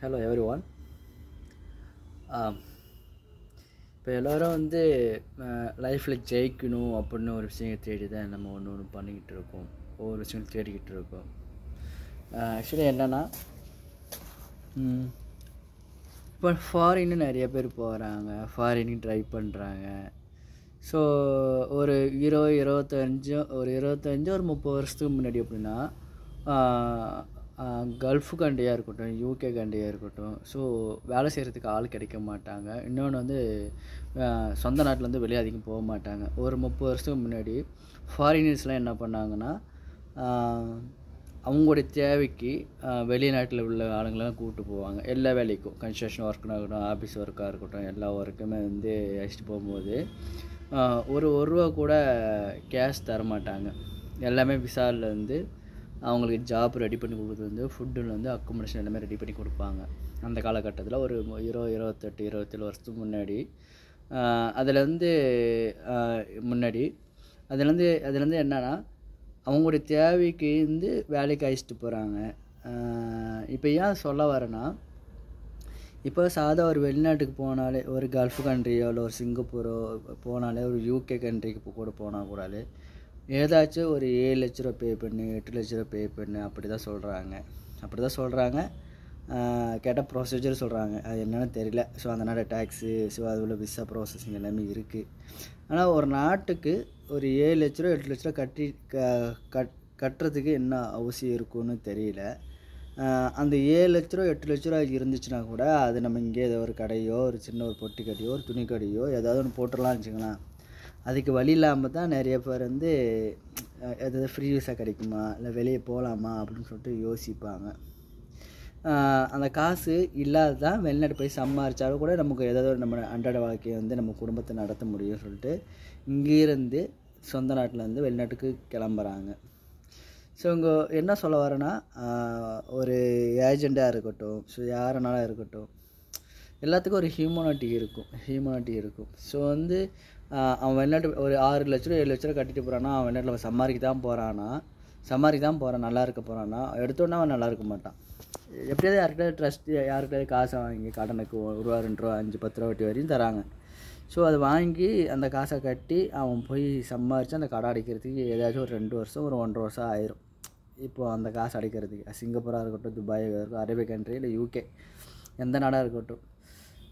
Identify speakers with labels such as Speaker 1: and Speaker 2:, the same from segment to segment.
Speaker 1: Hello every one. இப்போ எல்லோரும் வந்து லைஃப்பில் ஜெயிக்கணும் அப்படின்னு ஒரு விஷயம் தேடி தான் நம்ம ஒன்று பண்ணிக்கிட்டு இருக்கோம், ஒவ்வொரு விஷயம் தேடிக்கிட்டு இருக்கோம். ஆக்சுவலி என்னென்னா, இப்போ ஃபாரின்னு நிறைய பேர் போகிறாங்க, ஃபாரினுக்கு ட்ரை பண்ணுறாங்க. ஸோ ஒரு 25 ஒரு 30 வருஷத்துக்கு முன்னாடி அப்படின்னா கல்ஃபு கண்ட்ரியாக இருக்கட்டும், யூகே கண்ட்ரியாக இருக்கட்டும், ஸோ வேலை செய்கிறதுக்கு ஆள் கிடைக்க மாட்டாங்க. இன்னொன்று வந்து சொந்த நாட்டிலேருந்து வெளியே அதிகம் போக மாட்டாங்க. ஒரு 30 வருஷத்துக்கு முன்னாடி ஃபாரினர்ஸ்லாம் என்ன பண்ணாங்கன்னா, அவங்களுடைய தேவைக்கு வெளிநாட்டில் உள்ள ஆளுங்களாம் கூப்பிட்டு போவாங்க. எல்லா வேலைக்கும், கன்ஸ்ட்ரக்ஷன் ஒர்க்குனா இருக்கட்டும், ஆஃபீஸ் ஒர்க்காக இருக்கட்டும், எல்லா ஒர்க்குமே வந்து அழைச்சிட்டு போகும்போது ஒரு ரூபா கூட கேஷ் தரமாட்டாங்க. எல்லாமே விசாவில் வந்து அவங்களுக்கு ஜாப் ரெடி பண்ணி கொடுக்குறது வந்து ஃபுட்டில் வந்து அக்கோமடேஷன் எல்லாமே ரெடி பண்ணி கொடுப்பாங்க. அந்த காலகட்டத்தில் ஒரு 27 வருஷத்துக்கு முன்னாடி அதுலேருந்து என்னென்னா, அவங்களுடைய தேவைக்கு வந்து வேலைக்கு அழைச்சிட்டு போகிறாங்க. இப்போ ஏன் சொல்ல வரேன்னா, இப்போ சாதா ஒரு வெளிநாட்டுக்கு போனாலே, ஒரு கல்ஃப் கண்ட்ரியோ இல்லை ஒரு சிங்கப்பூரோ போனாலே, ஒரு யூகே கண்ட்ரிக்கு கூட போனால் கூடாலே ஏதாச்சும் ஒரு 7 லட்ச ரூபா பே பண்ணு, 8 லட்ச ரூபா பே பண்ணு, அப்படி தான் சொல்கிறாங்க. கேட்டால் ப்ரொசீஜர் சொல்கிறாங்க, அது என்னென்னு தெரியல. ஸோ அந்த நாடு டேக்ஸு, ஸோ அது உள்ள விசா ப்ராசஸிங் எல்லாமே இருக்குது. ஆனால் ஒரு நாட்டுக்கு ஒரு 7 லட்ச ரூபா 8 லட்ச ரூபா கட்டுறதுக்கு என்ன அவசியம் இருக்குன்னு தெரியல. அந்த 7 லட்ச ரூபா 8 லட்ச ரூபா இருந்துச்சுன்னா கூட அது நம்ம இங்கே ஏதோ ஒரு கடையோ, ஒரு சின்ன ஒரு பொட்டி கடையோ, ஒரு துணி கடையோ ஏதாவது ஒன்று போட்டுடலாம் வச்சுக்கலாம். அதுக்கு வழி இல்லாமல் தான் நிறைய பேர் வந்து எதாவது ஃப்ரீ விசா கிடைக்குமா, இல்லை வெளியே போகலாமா அப்படின்னு சொல்லிட்டு யோசிப்பாங்க. அந்த காசு இல்லாத தான் வெளிநாட்டு போய் சம்பாரித்தாலும் கூட நமக்கு ஏதாவது நம்ம அன்றாட வாழ்க்கையை வந்து நம்ம குடும்பத்தை நடத்த முடியும்னு சொல்லிட்டு இங்கேருந்து சொந்த நாட்டிலேருந்து வெளிநாட்டுக்கு கிளம்புறாங்க. ஸோ இங்கே என்ன சொல்ல வரேன்னா, ஒரு ஏஜெண்டாக இருக்கட்டும், ஸோ யாருனாலும் இருக்கட்டும், எல்லாத்துக்கும் ஒரு ஹியூமனிட்டி இருக்கும். ஸோ வந்து அவன் வெளிநாட்டு ஒரு 6 லட்ச ரூபா 7 லட்ச ரூபா கட்டிட்டு போகிறான்னா, அவன் வெளிநாட்டில் அவன் சம்பாதிக்க தான் போகிறான், நல்லா இருக்க போகிறான்னா, எடுத்தோன்னா அவன் நல்லா இருக்க மாட்டான். எப்படியாவது யாருக்கிட்ட காசை வாங்கி கடனுக்கு 1 ரூபா 2 ரூபா 5 10 ரூபா வட்டி வரையும் தராங்க. ஸோ அதை வாங்கி அந்த காசை கட்டி அவன் போய் சம்பாரித்து அந்த கடை அடைக்கிறதுக்கு ஏதாச்சும் ஒரு 2 வருஷம் ஒரு 1.5 வருஷம் ஆயிரும். இப்போது அந்த காசு அடைக்கிறதுக்கு சிங்கப்பூராக இருக்கட்டும், துபாயாக இருக்கட்டும், அரேபிய கண்ட்ரி இல்லை யூகே எந்த நாடாக இருக்கட்டும்.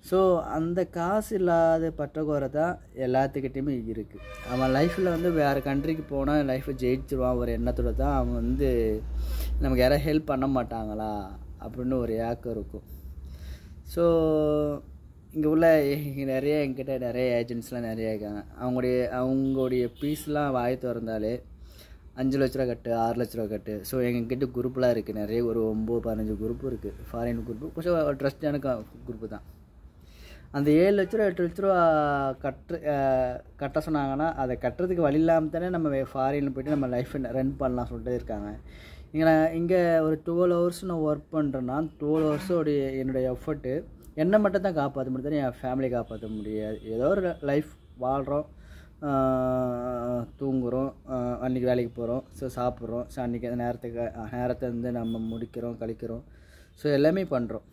Speaker 1: ஸோ அந்த காசு இல்லாத பற்றாக்குறை தான் எல்லாத்துக்கிட்டையுமே இருக்குது. அவன் லைஃப்பில் வந்து வேறு கண்ட்ரிக்கு போனால் லைஃப்பை ஜெயிச்சிருவான் ஒரு எண்ணத்தோடு தான் அவன் வந்து நமக்கு யாராவது ஹெல்ப் பண்ண மாட்டாங்களா அப்படின்னு ஒரு ஏக்கம் இருக்கும். ஸோ இங்கே உள்ள என்கிட்ட நிறைய ஏஜென்ட்ஸ்லாம் நிறைய இருக்காங்க. அவங்களுடைய ஃபீஸ்லாம் வாய் திறந்தாலே 5 லட்ச ரூபா கட்டு, 6 லட்ச ரூபா கட்டு. ஸோ எங்ககிட்ட குரூப்லாம் இருக்குது, நிறைய ஒரு 9-15 குரூப்பு இருக்குது. ஃபாரின் குரூப்பு கொஞ்சம் ட்ரஸ்டான குரூப்பு தான். அந்த 7 லட்ச ரூபா 8 லட்ச ரூபா கட்ட சொன்னாங்கன்னா, அதை கட்டுறதுக்கு வழி இல்லாமல் தானே நம்ம ஃபாரினில் போய்ட்டு நம்ம லைஃப்பை ரன் பண்ணலாம் சொல்லிட்டு இருக்காங்க. இங்கே ஒரு 12 ஹவர்ஸ் நான் ஒர்க் பண்ணுறேன்னா, 12 ஹவர்ஸோடைய என்னுடைய எஃபர்ட்டு என்னை மட்டும் தான் காப்பாற்ற முடியாது, என் ஃபேமிலியை காப்பாற்ற முடியாது. ஏதோ ஒரு லைஃப் வாழ்கிறோம், தூங்குகிறோம், அன்றைக்கி வேலைக்கு போகிறோம், ஸோ சாப்பிட்றோம், ஸோ அன்றைக்கி நேரத்தை வந்து நம்ம முடிக்கிறோம், கழிக்கிறோம், ஸோ எல்லாமே பண்ணுறோம்.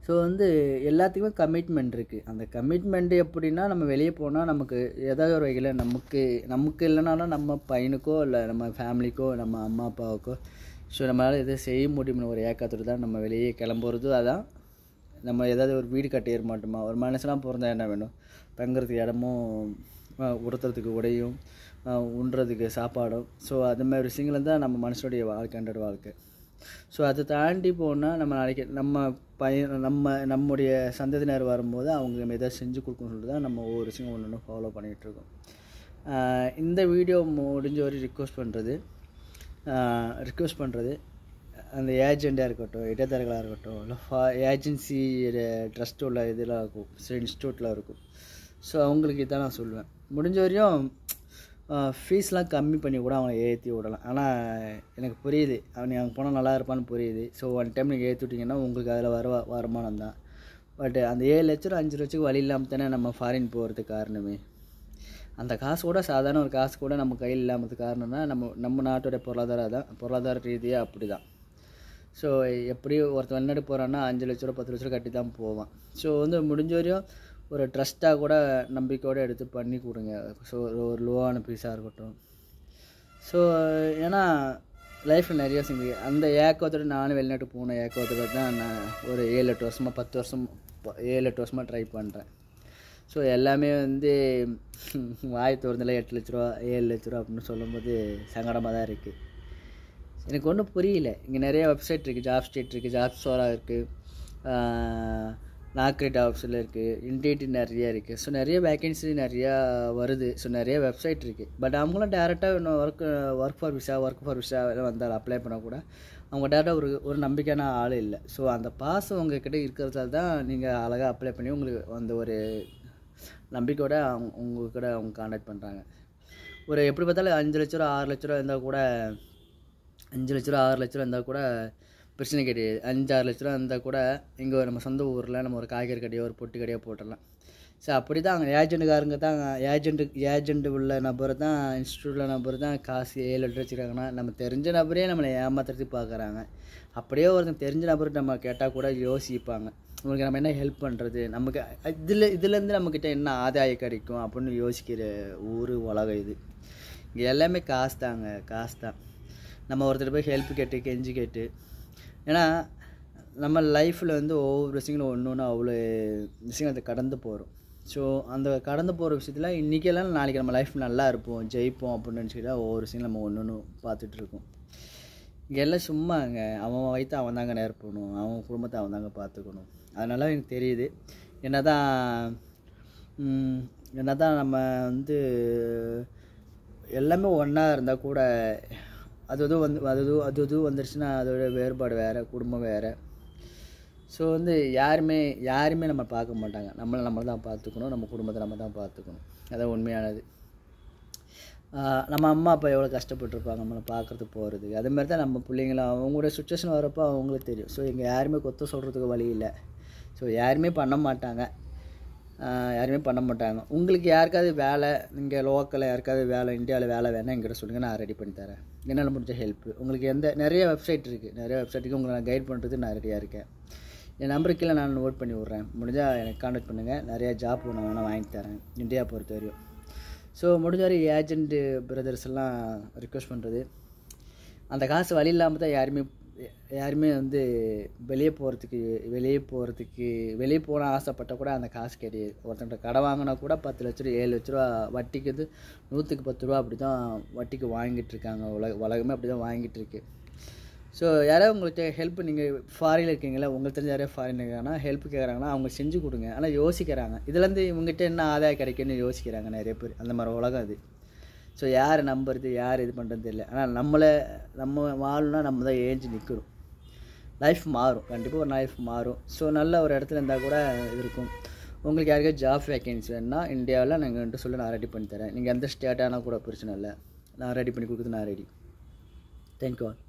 Speaker 1: ஸோ வந்து எல்லாத்துக்குமே கமிட்மெண்ட் இருக்குது. அந்த கமிட்மெண்ட்டு எப்படின்னா, நம்ம வெளியே போனால் நமக்கு ஏதாவது ஒரு வகையில் நமக்கு இல்லைனாலும் நம்ம பையனுக்கோ இல்லை நம்ம ஃபேமிலிக்கோ நம்ம அம்மா அப்பாவுக்கோ ஸோ நம்மளால் எதாவது செய்ய முடியும்னு ஒரு ஏக்கத்தோடு தான் நம்ம வெளியே கிளம்புறது. அதான் நம்ம ஏதாவது ஒரு வீடு கட்டிட மாட்டோமா, ஒரு மனுஷனாக பிறந்தா என்ன வேணும், தங்குறதுக்கு இடமும், உடுத்துறதுக்கு உடையும், உண்றதுக்கு சாப்பாடும். ஸோ அது மாதிரி விஷயங்கள் தான் நம்ம மனுஷனுடைய வாழ்க்கை. ஸோ அதை தாண்டி போனால் நம்ம நாளைக்கு நம்முடைய சந்ததியினர் வரும்போது அவங்க நம்ம எதாவது செஞ்சு கொடுக்கணும்னு சொல்லிட்டு தான் நம்ம ஒவ்வொரு விஷயம் ஒன்று ஃபாலோ பண்ணிகிட்ருக்கோம். இந்த வீடியோ முடிஞ்ச வரை ரிக்வெஸ்ட் பண்ணுறது அந்த ஏஜெண்டாக இருக்கட்டும், இடைத்தரகர்களாக இருக்கட்டும், இல்லை ஏஜென்சி ட்ரஸ்ட் உள்ள இதெல்லாம் இருக்கும், இன்ஸ்டியூட்டில் இருக்கும். ஸோ அவங்களுக்கு இதான் நான் சொல்லுவேன், முடிஞ்ச வரையும் ஃபீஸ்லாம் கம்மி பண்ணி கூட அவனை ஏற்றி விடலாம். ஆனால் எனக்கு புரியுது, அவன் அங்கே போனால் நல்லா இருப்பான்னு புரியுது. ஸோ ஒன் டைம் நீங்கள் ஏற்றி விட்டிங்கன்னா உங்களுக்கு அதில் வருமானம் தான். பட் அந்த 7 லட்ச ரூபா 5 லட்சத்துக்கு வழி இல்லாமல் தானே நம்ம ஃபாரின் போகிறதுக்கு காரணமே. அந்த காசு கூட சாதாரண ஒரு காசு கூட நம்ம கையில் இல்லாமதுக்கு காரணம்னா நம்ம நாட்டோடைய பொருளாதார ரீதியாக அப்படி தான். ஸோ எப்படியும் ஒருத்தர் வெளிநாடு போகிறான்னா 5 லட்ச ரூபா 10 லட்ச ரூபா கட்டி தான் போவான். ஸோ வந்து முடிஞ்ச வரையும் ஒரு ட்ரஸ்ட்டாக கூட நம்பிக்கையோடு எடுத்து பண்ணி கொடுங்க. ஸோ ஒரு லோவான பீஸாக இருக்கட்டும். ஸோ ஏன்னா லைஃப்பில் நிறைய செஞ்சு அந்த ஏக்கத்தோடு நானும் வெளிநாட்டுக்கு போன ஏக்கத்தோடு தான் நான் ஒரு 7-8 வருஷமாக 10 வருஷம் 7-8 வருஷமாக ட்ரை பண்ணுறேன். ஸோ எல்லாமே வந்து வாய் திறந்தில் 8 லட்ச ரூபா 7 லட்ச ரூபா அப்படின்னு சொல்லும்போது சங்கடமாக தான் இருக்குது. எனக்கு ஒன்றும் புரியல. இங்கே நிறைய வெப்சைட் இருக்குது, ஜாப் ஸ்ட்ரீட் இருக்குது, ஜாப் சோரா இருக்குது, நாக்ரிட் ஆப்ஸில் இருக்குது, இன்டீட் நிறையா இருக்குது. ஸோ நிறைய வேக்கன்சி நிறையா வருது. ஸோ நிறைய வெப்சைட் இருக்குது. பட் அவங்களும் டேரெக்டாக இன்னும் ஒர்க் ஃபார் விசா எல்லாம் வந்தால் அப்ளை பண்ணால் கூட அவங்க டேரெக்டாக ஒரு நம்பிக்கையான ஆள் இல்லை. ஸோ அந்த பாஸ் உங்ககிட்ட இருக்கிறதால தான் நீங்கள் அழகாக அப்ளை பண்ணி உங்களுக்கு அந்த ஒரு நம்பிக்கையோட உங்ககிட்ட அவங்க கான்டாக்ட் பண்ணுறாங்க. ஒரு எப்படி பார்த்தாலும் 5 லட்ச ரூபா 6 லட்ச ரூபா இருந்தால் கூட 5 லட்ச ரூபா 6 லட்ச ரூபா இருந்தால் கூட பிரச்சனை கிடையாது. 5-6 லட்ச ரூபா இருந்தால் கூட இங்கே நம்ம சொந்த ஊரில் நம்ம ஒரு காய்கறி கடையோ ஒரு பொட்டி கடையோ போட்டுடலாம். ஸோ அப்படி தான் அங்கே ஏஜென்ட்டுக்காரங்க தான் ஏஜென்ட்டு உள்ள நபர் தான் இன்ஸ்டியூட்டில் நபர் தான் காசு 7 லட்சம் வச்சுருக்காங்கன்னா நம்ம தெரிஞ்ச நபரே நம்மளை ஏமாத்துறதுக்கு பார்க்குறாங்க. அப்படியே ஒருத்தன் தெரிஞ்ச நபர் நம்ம கேட்டால் கூட யோசிப்பாங்க, உங்களுக்கு நம்ம என்ன ஹெல்ப் பண்ணுறது, நமக்கு இதுலேருந்து நம்மக்கிட்ட என்ன ஆதாயம் கிடைக்கும் அப்படின்னு யோசிக்கிற ஊர் உலகம் இது. இங்கே எல்லாமே காசு தான். நம்ம ஒருத்தர் போய் ஹெல்ப் கேட்டு கெஞ்சி கேட்டு, ஏன்னா நம்ம லைஃப்பில் வந்து ஒவ்வொரு விஷயங்களும் ஒன்று அவ்வளோ விஷயங்கள் கடந்து போகிறோம். ஸோ அந்த கடந்து போகிற விஷயத்தில் இன்றைக்கெல்லாம் நாளைக்கு நம்ம லைஃப் நல்லா இருப்போம் ஜெயிப்போம் அப்படின்னு நினச்சிக்கிட்டா ஒவ்வொரு விஷயம் நம்ம ஒன்று பார்த்துட்ருக்கோம். இங்கே எல்லாம் சும்மாங்க அவன் வயிற்று அவன் தாங்க நேர்ப்பணும், அவன் குடும்பத்தை அவன் தாங்க பார்த்துக்கணும். அதனால எனக்கு தெரியுது என்ன தான் நம்ம வந்து எல்லாமே ஒன்றா இருந்தால் கூட அது வந்துருச்சுன்னா அதோட வேறுபாடு வேறு, குடும்பம் வேறு. ஸோ வந்து யாருமே நம்ம பார்க்க மாட்டாங்க. நம்மளை தான் பார்த்துக்கணும், நம்ம குடும்பத்தை நம்ம தான் பார்த்துக்கணும். அதான் உண்மையானது. நம்ம அம்மா அப்பா எவ்வளோ கஷ்டப்பட்டுருப்பாங்க நம்மளை பார்க்குறதுக்கு போகிறதுக்கு. அதுமாதிரி தான் நம்ம பிள்ளைங்களும் அவங்களோட சுச்சுவேஷன் வரப்போ அவங்களுக்கு தெரியும். ஸோ இங்கே யாருமே கொத்த சொல்கிறதுக்கு வழி இல்லை. ஸோ யாருமே பண்ண மாட்டாங்க. உங்களுக்கு யாருக்காவது வேலை, இங்கே லோக்கலில் யாருக்காவது வேலை, இந்தியாவில் வேலை வேணால் என்கிட்ட சொல்லுங்கள், நான் ரெடி பண்ணி தரேன். என்னால் முடிஞ்ச ஹெல்ப்பு. உங்களுக்கு நிறைய வெப்சைட் இருக்குது, உங்களை நான் கைட் பண்ணுறது நான் ரெடியாக இருக்கேன். என் நம்பருக்கு கீழே நான் நோட் பண்ணி விட்றேன். முடிஞ்சால் எனக்கு கான்டாக்ட் பண்ணுங்கள். நிறையா ஜாப் நான் வேணால் வாங்கி தரேன் இந்தியா பொறுத்த வரையும். ஸோ முடிஞ்ச வரை ஏஜென்ட்டு பிரதர்ஸ் எல்லாம் ரிக்வெஸ்ட் பண்ணுறது, அந்த காசு வழி இல்லாமல் தான் யாருமே வந்து வெளியே போனால் ஆசைப்பட்டால் கூட அந்த காசு கிடையாது. ஒருத்தன்ட்ட கடை வாங்கினா கூட 10 லட்ச ரூபா 7 லட்ச ரூபா வட்டிக்கு 100க்கு 10 ரூபா அப்படி தான் வட்டிக்கு வாங்கிட்டு இருக்காங்க. உலகமே அப்படி தான் வாங்கிட்டு இருக்கு. ஸோ யாராவது உங்களுக்கு ஹெல்ப், நீங்கள் ஃபாரினில் இருக்கீங்களா, உங்களுக்கு தெரிஞ்ச யாராவது ஃபாரின் இருக்காங்கன்னா ஹெல்ப் கேட்குறாங்கன்னா அவங்க செஞ்சு கொடுங்க. ஆனால் யோசிக்கிறாங்க, இதுலேருந்து இவங்ககிட்ட என்ன ஆதாயம் கிடைக்குன்னு யோசிக்கிறாங்க நிறைய பேர். அந்த மாதிரி உலகம் அது. ஸோ யார் நம்புறது, யார் இது பண்ணுறது தெரியல. ஆனால் நம்ம வாழணும்னா நம்ம தான் ஏஞ்சி நிற்கணும். லைஃப் மாறும், கண்டிப்பாக ஒரு லைஃப் மாறும். ஸோ நல்ல ஒரு இடத்துல இருந்தால் கூட இருக்கும். உங்களுக்கு யாருக்காவது ஜாப் வேக்கன்சி வேணுன்னா இந்தியாவில் நாங்கள் சொல்லி நான் ரெடி பண்ணி தரேன். நீங்கள் எந்த ஸ்டேட்டானால் கூட பிரச்சனை இல்லை, நான் ரெடி பண்ணி கொடுக்குறது நான் ரெடி. Thank you all.